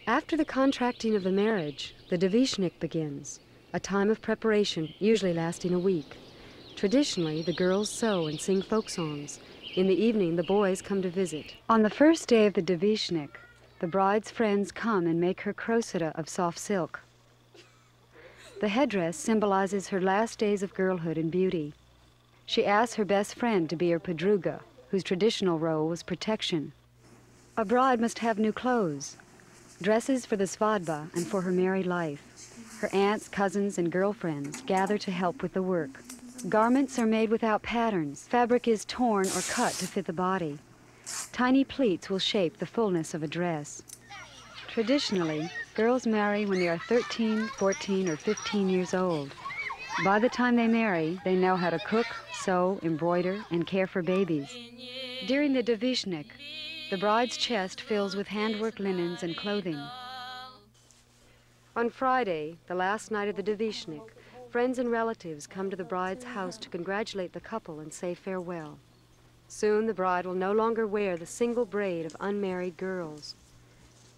After the contracting of the marriage, the devishnik begins, a time of preparation usually lasting a week. Traditionally, the girls sew and sing folk songs. In the evening, the boys come to visit. On the first day of the devishnik, the bride's friends come and make her krosita of soft silk. The headdress symbolizes her last days of girlhood and beauty. She asks her best friend to be her podruga, whose traditional role was protection. A bride must have new clothes, dresses for the svadba and for her married life. Her aunts, cousins, and girlfriends gather to help with the work. Garments are made without patterns. Fabric is torn or cut to fit the body. Tiny pleats will shape the fullness of a dress. Traditionally, girls marry when they are 13, 14, or 15 years old. By the time they marry, they know how to cook, sew, embroider, and care for babies. During the devishnik, the bride's chest fills with handwork linens and clothing. On Friday, the last night of the devishnik, friends and relatives come to the bride's house to congratulate the couple and say farewell. Soon the bride will no longer wear the single braid of unmarried girls.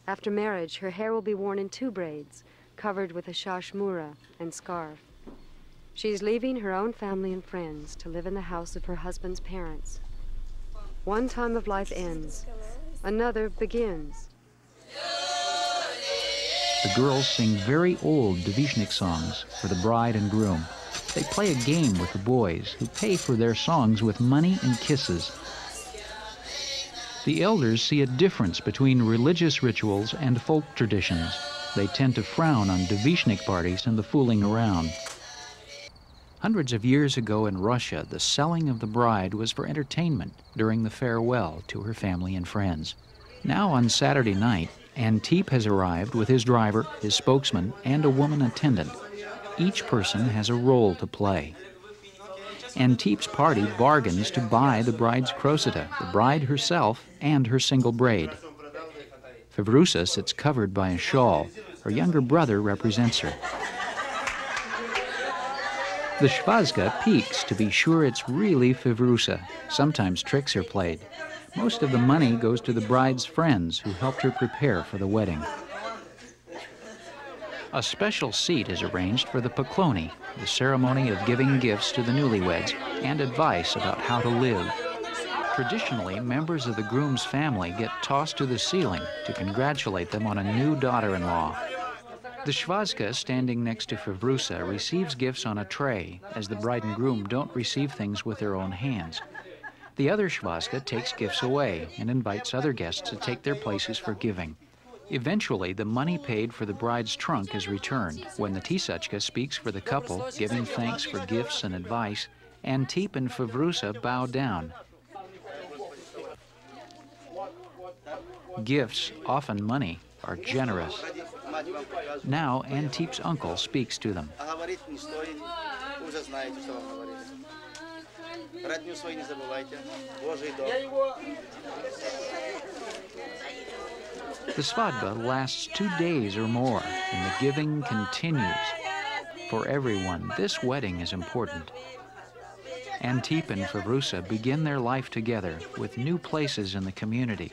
After marriage, her hair will be worn in 2 braids, covered with a shashmura and scarf. She is leaving her own family and friends to live in the house of her husband's parents. One time of life ends, another begins. The girls sing very old devishnik songs for the bride and groom. They play a game with the boys, who pay for their songs with money and kisses. The elders see a difference between religious rituals and folk traditions. They tend to frown on devishnik parties and the fooling around. Hundreds of years ago in Russia, the selling of the bride was for entertainment during the farewell to her family and friends. Now on Saturday night, Antip has arrived with his driver, his spokesman, and a woman attendant. Each person has a role to play. Antip's party bargains to buy the bride's krosita, the bride herself, and her single braid. Fevrusa sits covered by a shawl. Her younger brother represents her. The shvazka peeks to be sure it's really Fevrusa. Sometimes tricks are played. Most of the money goes to the bride's friends who helped her prepare for the wedding. A special seat is arranged for the pokloni, the ceremony of giving gifts to the newlyweds and advice about how to live. Traditionally, members of the groom's family get tossed to the ceiling to congratulate them on a new daughter-in-law. The shvazka standing next to Fevrusa receives gifts on a tray, as the bride and groom don't receive things with their own hands. The other shvazka takes gifts away and invites other guests to take their places for giving. Eventually, the money paid for the bride's trunk is returned. When the tisachka speaks for the couple, giving thanks for gifts and advice, Antip and Fevrusa bow down. Gifts, often money, are generous. Now, Antip's uncle speaks to them. The svadba lasts 2 days or more, and the giving continues. For everyone, this wedding is important. Antip and Fevrusa begin their life together with new places in the community.